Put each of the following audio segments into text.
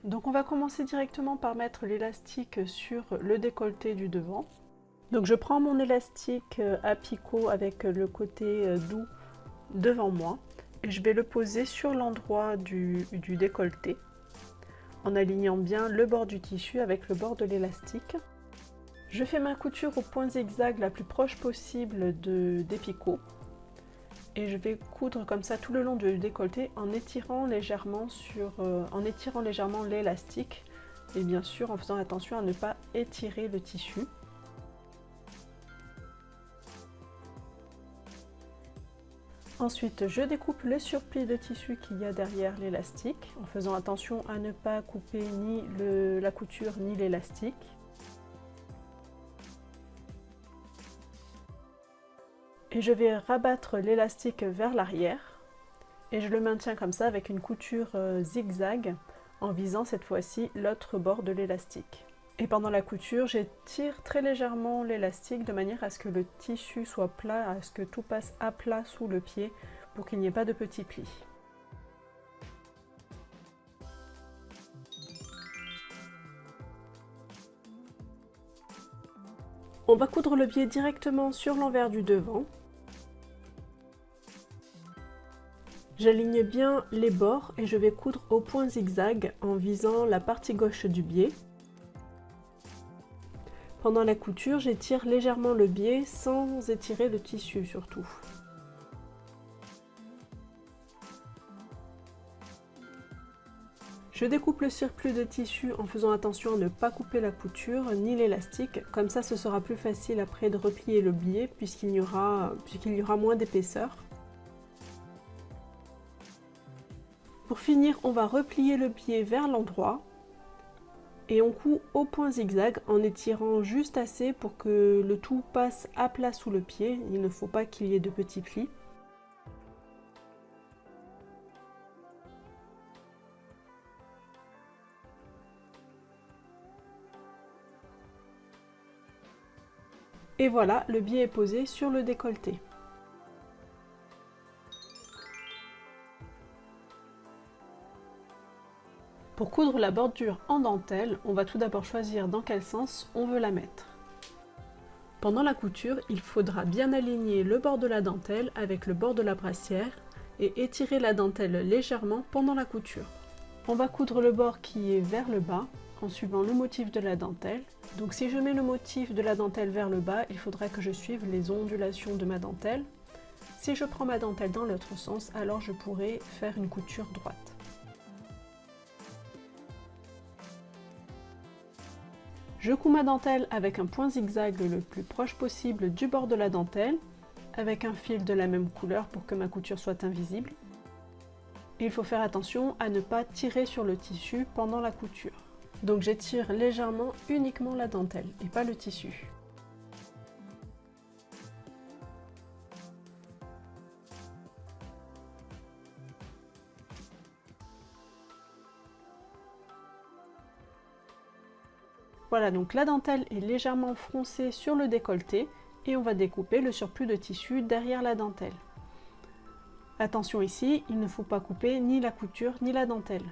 Donc on va commencer directement par mettre l'élastique sur le décolleté du devant. Donc je prends mon élastique à picot avec le côté doux devant moi et je vais le poser sur l'endroit du décolleté en alignant bien le bord du tissu avec le bord de l'élastique. Je fais ma couture au point zigzag la plus proche possible des picots et je vais coudre comme ça tout le long du décolleté en étirant légèrement l'élastique et bien sûr en faisant attention à ne pas étirer le tissu. Ensuite, je découpe le surplis de tissu qu'il y a derrière l'élastique en faisant attention à ne pas couper ni la couture ni l'élastique. Et je vais rabattre l'élastique vers l'arrière et je le maintiens comme ça avec une couture zigzag en visant cette fois-ci l'autre bord de l'élastique. Et pendant la couture, j'étire très légèrement l'élastique de manière à ce que le tissu soit plat, à ce que tout passe à plat sous le pied pour qu'il n'y ait pas de petits plis. On va coudre le biais directement sur l'envers du devant. J'aligne bien les bords et je vais coudre au point zigzag en visant la partie gauche du biais. Pendant la couture, j'étire légèrement le biais sans étirer le tissu surtout. Je découpe le surplus de tissu en faisant attention à ne pas couper la couture ni l'élastique, comme ça ce sera plus facile après de replier le biais puisqu'il y aura moins d'épaisseur. Pour finir, on va replier le biais vers l'endroit et on coud au point zigzag en étirant juste assez pour que le tout passe à plat sous le pied. Il ne faut pas qu'il y ait de petits plis. Et voilà, le biais est posé sur le décolleté. Pour coudre la bordure en dentelle, on va tout d'abord choisir dans quel sens on veut la mettre. Pendant la couture, il faudra bien aligner le bord de la dentelle avec le bord de la brassière et étirer la dentelle légèrement pendant la couture. On va coudre le bord qui est vers le bas en suivant le motif de la dentelle. Donc si je mets le motif de la dentelle vers le bas, il faudra que je suive les ondulations de ma dentelle. Si je prends ma dentelle dans l'autre sens, alors je pourrai faire une couture droite. Je couds ma dentelle avec un point zigzag le plus proche possible du bord de la dentelle, avec un fil de la même couleur pour que ma couture soit invisible. Il faut faire attention à ne pas tirer sur le tissu pendant la couture. Donc j'étire légèrement uniquement la dentelle et pas le tissu. Voilà, donc la dentelle est légèrement froncée sur le décolleté et on va découper le surplus de tissu derrière la dentelle. Attention ici, il ne faut pas couper ni la couture ni la dentelle.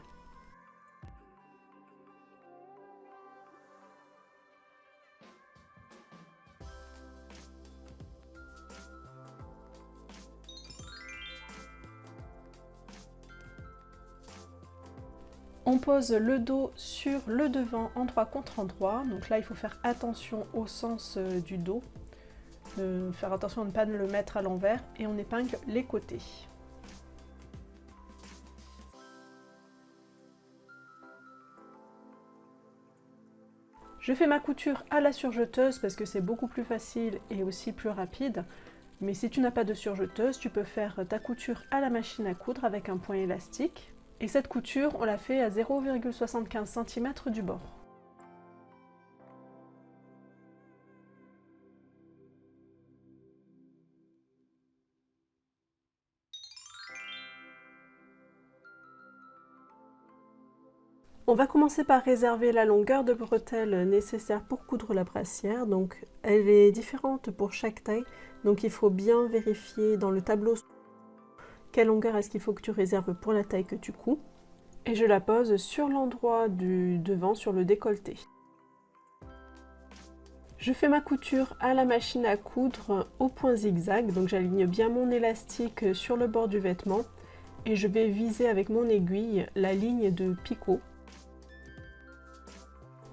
On pose le dos sur le devant endroit contre endroit, donc là il faut faire attention au sens du dos, faire attention à ne pas le mettre à l'envers et on épingle les côtés. Je fais ma couture à la surjeteuse parce que c'est beaucoup plus facile et aussi plus rapide, mais si tu n'as pas de surjeteuse, tu peux faire ta couture à la machine à coudre avec un point élastique. Et cette couture, on la fait à 0,75 cm du bord. On va commencer par réserver la longueur de bretelle nécessaire pour coudre la brassière. Donc elle est différente pour chaque taille, donc il faut bien vérifier dans le tableau quelle longueur est-ce qu'il faut que tu réserves pour la taille que tu couds. et je la pose sur l'endroit du devant, sur le décolleté. Je fais ma couture à la machine à coudre au point zigzag, donc j'aligne bien mon élastique sur le bord du vêtement et je vais viser avec mon aiguille la ligne de picot.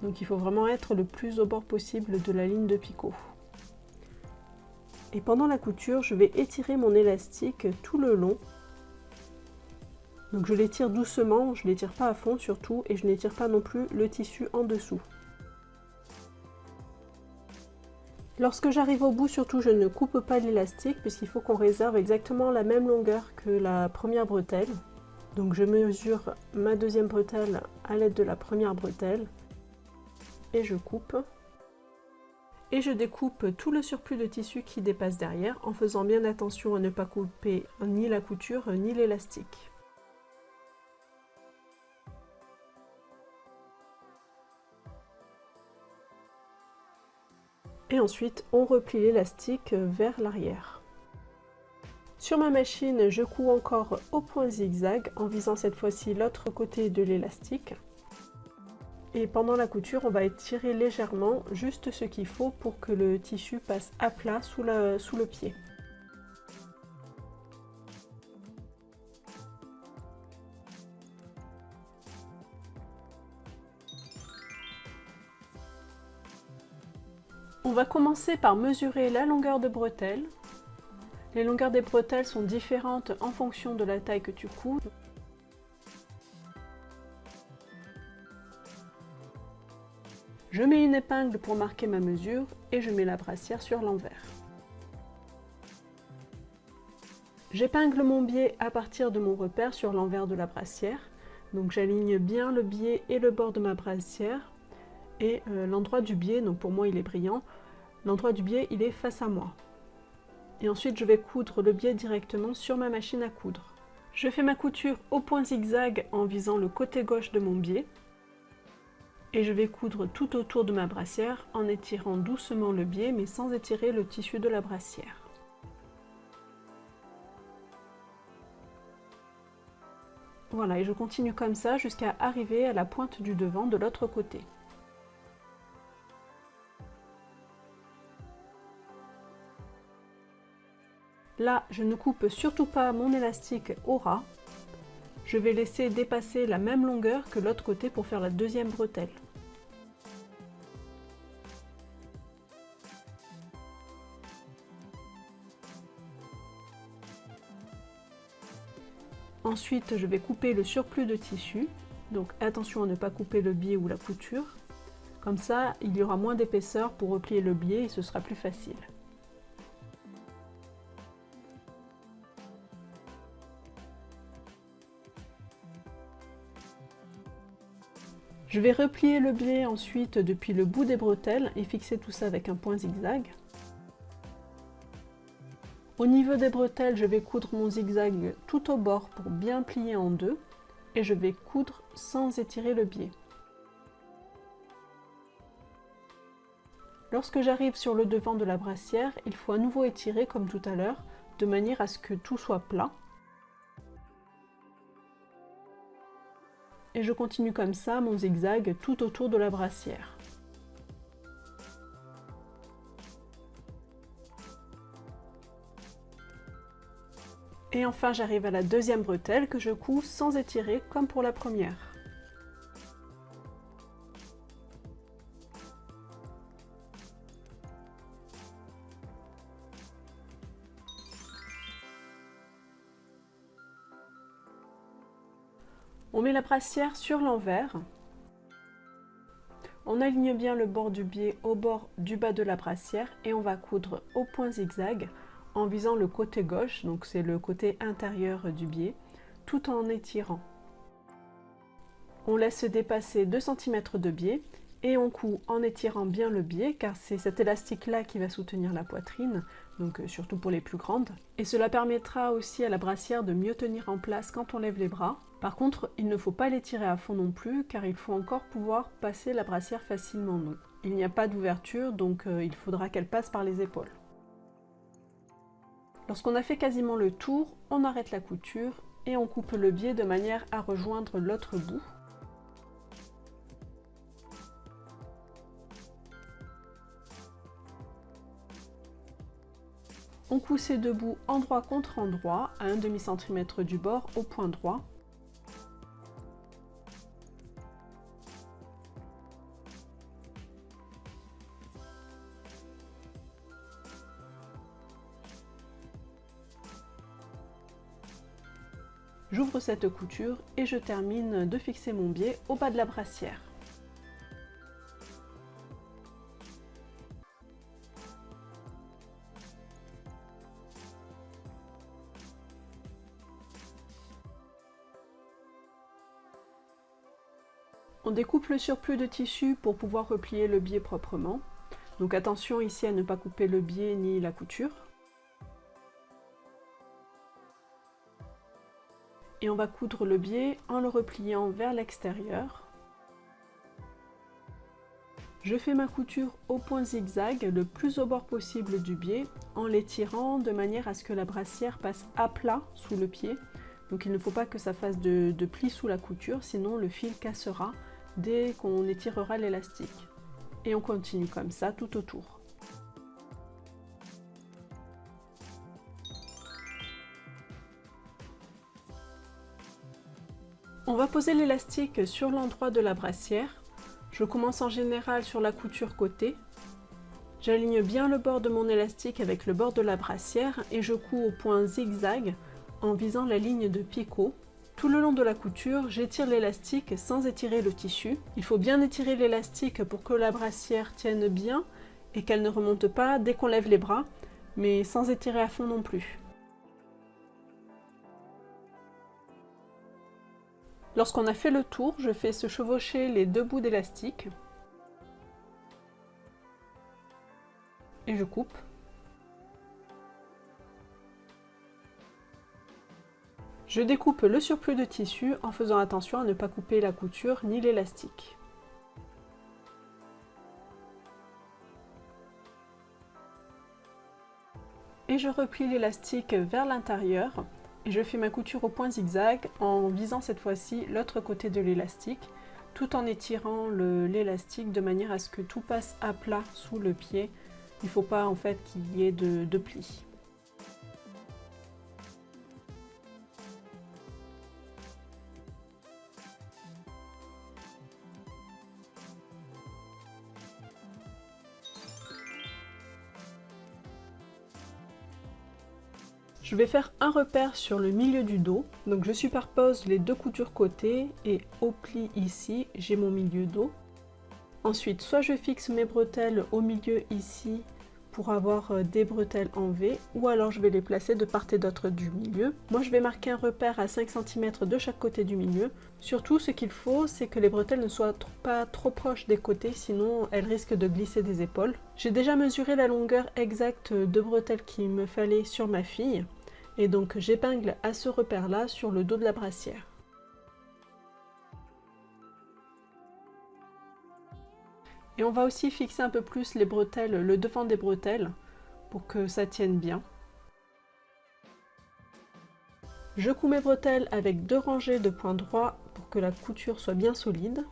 Donc il faut vraiment être le plus au bord possible de la ligne de picot. Et pendant la couture, je vais étirer mon élastique tout le long. Donc je l'étire doucement, je ne l'étire pas à fond surtout, et je n'étire pas non plus le tissu en dessous. Lorsque j'arrive au bout, surtout, je ne coupe pas l'élastique puisqu'il faut qu'on réserve exactement la même longueur que la première bretelle. Donc je mesure ma deuxième bretelle à l'aide de la première bretelle et je coupe. Et je découpe tout le surplus de tissu qui dépasse derrière en faisant bien attention à ne pas couper ni la couture ni l'élastique. Et ensuite, on replie l'élastique vers l'arrière. Sur ma machine, je couds encore au point zigzag en visant cette fois-ci l'autre côté de l'élastique. Et pendant la couture, on va étirer légèrement, juste ce qu'il faut pour que le tissu passe à plat sous le pied. On va commencer par mesurer la longueur de bretelle. Les longueurs des bretelles sont différentes en fonction de la taille que tu couds. Je mets une épingle pour marquer ma mesure et je mets la brassière sur l'envers. J'épingle mon biais à partir de mon repère sur l'envers de la brassière. Donc j'aligne bien le biais et le bord de ma brassière. Et l'endroit du biais, donc pour moi il est brillant, l'endroit du biais il est face à moi. Et ensuite je vais coudre le biais directement sur ma machine à coudre. Je fais ma couture au point zigzag en visant le côté gauche de mon biais. Et je vais coudre tout autour de ma brassière en étirant doucement le biais mais sans étirer le tissu de la brassière. Voilà, et je continue comme ça jusqu'à arriver à la pointe du devant de l'autre côté. Là, je ne coupe surtout pas mon élastique au ras. Je vais laisser dépasser la même longueur que l'autre côté pour faire la deuxième bretelle. Ensuite, je vais couper le surplus de tissu. Donc attention à ne pas couper le biais ou la couture. Comme ça, il y aura moins d'épaisseur pour replier le biais et ce sera plus facile. Je vais replier le biais ensuite depuis le bout des bretelles et fixer tout ça avec un point zigzag. Au niveau des bretelles, je vais coudre mon zigzag tout au bord pour bien plier en deux et je vais coudre sans étirer le biais. Lorsque j'arrive sur le devant de la brassière, il faut à nouveau étirer comme tout à l'heure, de manière à ce que tout soit plat. Et je continue comme ça mon zigzag tout autour de la brassière. Et enfin j'arrive à la deuxième bretelle que je couds sans étirer comme pour la première. On met la brassière sur l'envers. On aligne bien le bord du biais au bord du bas de la brassière et on va coudre au point zigzag en visant le côté gauche, donc c'est le côté intérieur du biais, tout en étirant. On laisse dépasser 2 cm de biais et on coud en étirant bien le biais car c'est cet élastique là qui va soutenir la poitrine, donc surtout pour les plus grandes. Et cela permettra aussi à la brassière de mieux tenir en place quand on lève les bras. Par contre, il ne faut pas l'étirer à fond non plus car il faut encore pouvoir passer la brassière facilement. Donc, il n'y a pas d'ouverture donc il faudra qu'elle passe par les épaules. Lorsqu'on a fait quasiment le tour, on arrête la couture et on coupe le biais de manière à rejoindre l'autre bout. On coud ces deux bouts endroit contre endroit à 1/2 cm du bord au point droit. J'ouvre cette couture et je termine de fixer mon biais au bas de la brassière. On découpe le surplus de tissu pour pouvoir replier le biais proprement. Donc attention ici à ne pas couper le biais ni la couture. Et on va coudre le biais en le repliant vers l'extérieur. Je fais ma couture au point zigzag le plus au bord possible du biais en l'étirant de manière à ce que la brassière passe à plat sous le pied. Donc il ne faut pas que ça fasse de plis sous la couture, sinon le fil cassera dès qu'on étirera l'élastique. Et on continue comme ça tout autour. On va poser l'élastique sur l'endroit de la brassière. Je commence en général sur la couture côté. J'aligne bien le bord de mon élastique avec le bord de la brassière et je couds au point zigzag en visant la ligne de picot. Tout le long de la couture, j'étire l'élastique sans étirer le tissu. Il faut bien étirer l'élastique pour que la brassière tienne bien et qu'elle ne remonte pas dès qu'on lève les bras, mais sans étirer à fond non plus. Lorsqu'on a fait le tour, je fais se chevaucher les deux bouts d'élastique et je coupe. Je découpe le surplus de tissu en faisant attention à ne pas couper la couture ni l'élastique. Et je replie l'élastique vers l'intérieur et je fais ma couture au point zigzag en visant cette fois-ci l'autre côté de l'élastique tout en étirant l'élastique de manière à ce que tout passe à plat sous le pied. Il ne faut pas en fait qu'il y ait de plis. Je vais faire un repère sur le milieu du dos, donc je superpose les deux coutures côté et au pli ici, j'ai mon milieu dos. Ensuite, soit je fixe mes bretelles au milieu ici pour avoir des bretelles en V, ou alors je vais les placer de part et d'autre du milieu. Moi je vais marquer un repère à 5 cm de chaque côté du milieu. Surtout ce qu'il faut, c'est que les bretelles ne soient pas trop proches des côtés, sinon elles risquent de glisser des épaules. J'ai déjà mesuré la longueur exacte de bretelles qu'il me fallait sur ma fille. Et donc j'épingle à ce repère-là sur le dos de la brassière. Et on va aussi fixer un peu plus les bretelles, le devant des bretelles, pour que ça tienne bien. Je couds mes bretelles avec 2 rangées de points droits pour que la couture soit bien solide.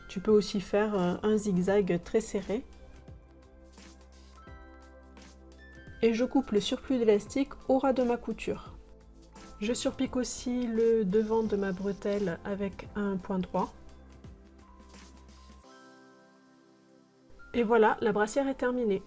Tu peux aussi faire un zigzag très serré. Et je coupe le surplus d'élastique au ras de ma couture. Je surpique aussi le devant de ma bretelle avec un point droit. Et voilà, la brassière est terminée.